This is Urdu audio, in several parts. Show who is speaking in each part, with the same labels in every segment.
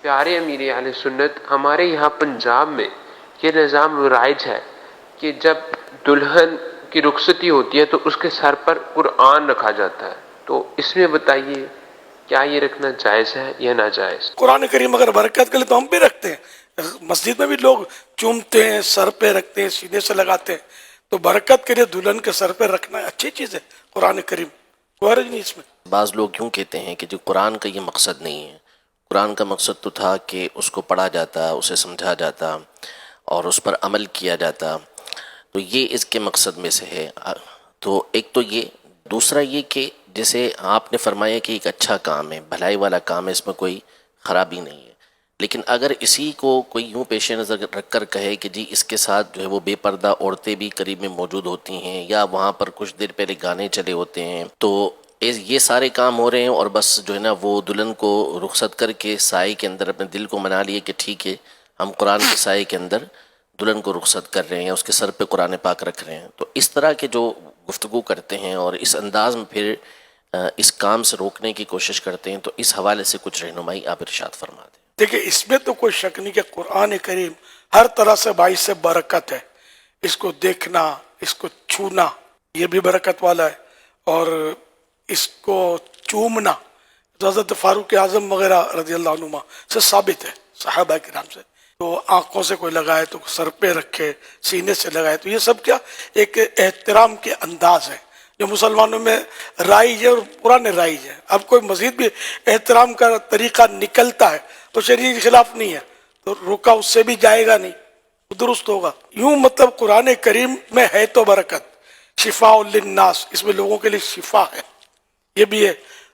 Speaker 1: پیارے امیر اہل سنت، ہمارے یہاں پنجاب میں یہ نظام رائج ہے کہ جب دلہن کی رخصتی ہوتی ہے تو اس کے سر پر قرآن رکھا جاتا ہے، تو اس میں بتائیے کیا یہ رکھنا جائز ہے یا ناجائز؟
Speaker 2: قرآن کریم اگر برکت کے لیے تو ہم بھی رکھتے ہیں، مسجد میں بھی لوگ چومتے ہیں، سر پہ رکھتے ہیں، سینے سے لگاتے ہیں، تو برکت کے لیے دلہن کے سر پہ رکھنا اچھی چیز ہے قرآن کریم، کوئی حرج نہیں اس میں۔
Speaker 3: بعض لوگ کیوں کہتے ہیں کہ جو قرآن کا یہ مقصد نہیں ہے، قرآن کا مقصد تو تھا کہ اس کو پڑھا جاتا، اسے سمجھا جاتا اور اس پر عمل کیا جاتا، تو یہ اس کے مقصد میں سے ہے۔ تو ایک تو یہ، دوسرا یہ کہ جیسے آپ نے فرمایا کہ ایک اچھا کام ہے، بھلائی والا کام ہے، اس میں کوئی خرابی نہیں ہے، لیکن اگر اسی کو کوئی یوں پیش نظر رکھ کر کہے کہ جی اس کے ساتھ جو ہے وہ بے پردہ عورتیں بھی قریب میں موجود ہوتی ہیں، یا وہاں پر کچھ دیر پہلے گانے چلے ہوتے ہیں، تو یہ سارے کام ہو رہے ہیں، اور بس جو ہے نا وہ دلہن کو رخصت کر کے سائے کے اندر اپنے دل کو منا لیے کہ ٹھیک ہے ہم قرآن کے سائے کے اندر دلہن کو رخصت کر رہے ہیں، اس کے سر پہ قرآن پاک رکھ رہے ہیں، تو اس طرح کے جو گفتگو کرتے ہیں اور اس انداز میں پھر اس کام سے روکنے کی کوشش کرتے ہیں، تو اس حوالے سے کچھ رہنمائی آپ ارشاد فرما دیں۔
Speaker 2: دیکھیں اس میں تو کوئی شک نہیں کہ قرآن کریم ہر طرح سے باعث سے برکت ہے، اس کو دیکھنا، اس کو چھونا یہ بھی برکت والا ہے، اور اس کو چومنا حضرت فاروق اعظم وغیرہ رضی اللہ عنہ سے ثابت ہے، صحابہ کرام سے، تو آنکھوں سے کوئی لگائے تو سر پہ رکھے، سینے سے لگائے، تو یہ سب کیا ایک احترام کے انداز ہے جو مسلمانوں میں رائج ہے اور پرانے رائج ہے۔ اب کوئی مزید بھی احترام کا طریقہ نکلتا ہے تو شریعت کے خلاف نہیں ہے تو روکا اس سے بھی جائے گا نہیں، درست ہوگا۔ یوں مطلب قرآن کریم میں ہے تو برکت، شفاء للناس، اس میں لوگوں کے لیے شفا ہے، یہ بھی ہے،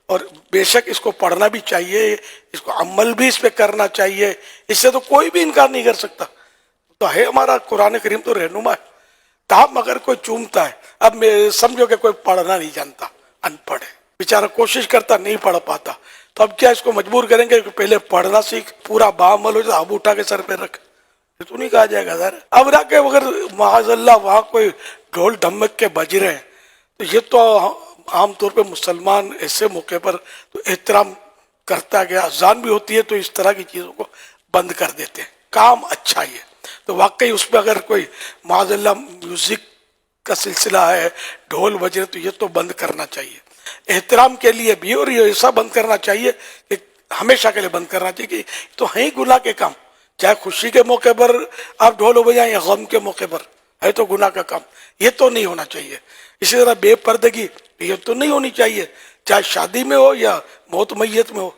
Speaker 2: اور بے شک اس کو پڑھنا بھی چاہیے، اس کو عمل بھی اس پہ کرنا چاہیے، اس سے تو کوئی بھی انکار نہیں کر سکتا، تو ہے ہمارا قرآن کریم تو رہنما ہے۔ تاہم اگر کوئی چومتا ہے، اب میں سمجھو کہ کوئی پڑھنا نہیں جانتا، ان پڑھ ہے بیچارہ، کوشش کرتا نہیں پڑھ پاتا، تو اب کیا اس کو مجبور کریں گے کہ پہلے پڑھنا سیکھ، پورا بعمل ہو جائے، اب اٹھا کے سر پہ رکھ، یہ تو نہیں کہا جائے گا ظاہر۔ اب رہا کہ اگر معاذ اللہ وہاں کوئی ڈھول ڈھمک کے بج رہے ہیں تو یہ تو عام طور پہ مسلمان ایسے موقع پر تو احترام کرتا گیا، اذان بھی ہوتی ہے تو اس طرح کی چیزوں کو بند کر دیتے ہیں، کام اچھا ہی ہے، تو واقعی اس پہ اگر کوئی معاذ اللہ میوزک کا سلسلہ ہے، ڈھول بج رہے، تو یہ تو بند کرنا چاہیے، احترام کے لیے بھی، اور یہ ایسا بند کرنا چاہیے کہ ہمیشہ کے لیے بند کرنا چاہیے کہ تو ہیں گناہ کے کام، چاہے خوشی کے موقع پر آپ ڈھول بجائیں یا غم کے موقع پر، ہے تو گناہ کا کام، یہ تو نہیں ہونا چاہیے۔ اسی طرح بے پردگی یہ تو نہیں ہونی چاہیے، چاہے شادی میں ہو یا موت میت میں ہو،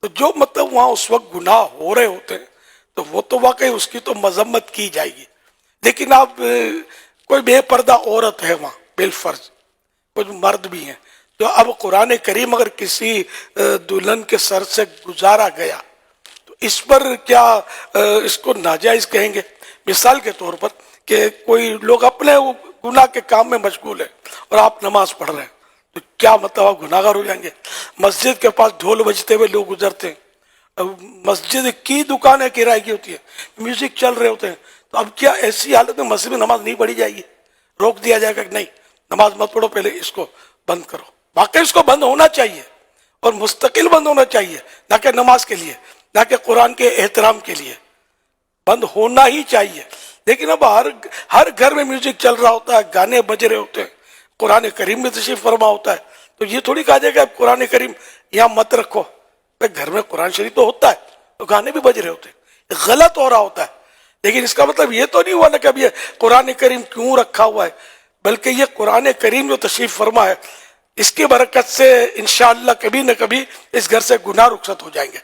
Speaker 2: تو جو مطلب وہاں اس وقت گناہ ہو رہے ہوتے ہیں تو وہ تو واقعی اس کی تو مذمت کی جائے گی، لیکن آپ کوئی بے پردہ عورت ہے وہاں بالفرض، کچھ مرد بھی ہیں، تو اب قرآن کریم اگر کسی دلہن کے سر سے گزارا گیا تو اس پر کیا اس کو ناجائز کہیں گے؟ مثال کے طور پر کہ کوئی لوگ اپنے گناہ کے کام میں مشغول ہیں اور آپ نماز پڑھ رہے ہیں، تو کیا مطلب آپ گناہ گار ہو جائیں گے؟ مسجد کے پاس ڈھول بجتے ہوئے لوگ گزرتے ہیں، مسجد کی دکانیں کرائے کی ہوتی ہے، میوزک چل رہے ہوتے ہیں، تو اب کیا ایسی حالت میں مسجد میں نماز نہیں پڑھی جائے گی؟ روک دیا جائے گا کہ نہیں نماز مت پڑھو، پہلے اس کو بند کرو؟ واقعی اس کو بند ہونا چاہیے اور مستقل بند ہونا چاہیے، نہ کہ نماز کے لیے، نہ کہ قرآن کے احترام کے لیے، بند ہونا ہی چاہیے۔ لیکن اب ہر گھر میں میوزک چل رہا ہوتا ہے، گانے بج رہے ہوتے ہیں، قرآن کریم میں تشریف فرما ہوتا ہے، تو یہ تھوڑی کہا جائے گا قرآن کریم یہاں مت رکھو، گھر میں قرآن شریف تو ہوتا ہے تو گانے بھی بج رہے ہوتے ہیں، غلط ہو رہا ہوتا ہے، لیکن اس کا مطلب یہ تو نہیں ہوا نا کہ اب یہ قرآن کریم کیوں رکھا ہوا ہے، بلکہ یہ قرآن کریم جو تشریف فرما ہے اس کی برکت سے انشاءاللہ کبھی نہ کبھی اس گھر سے گناہ رخصت ہو جائیں گے۔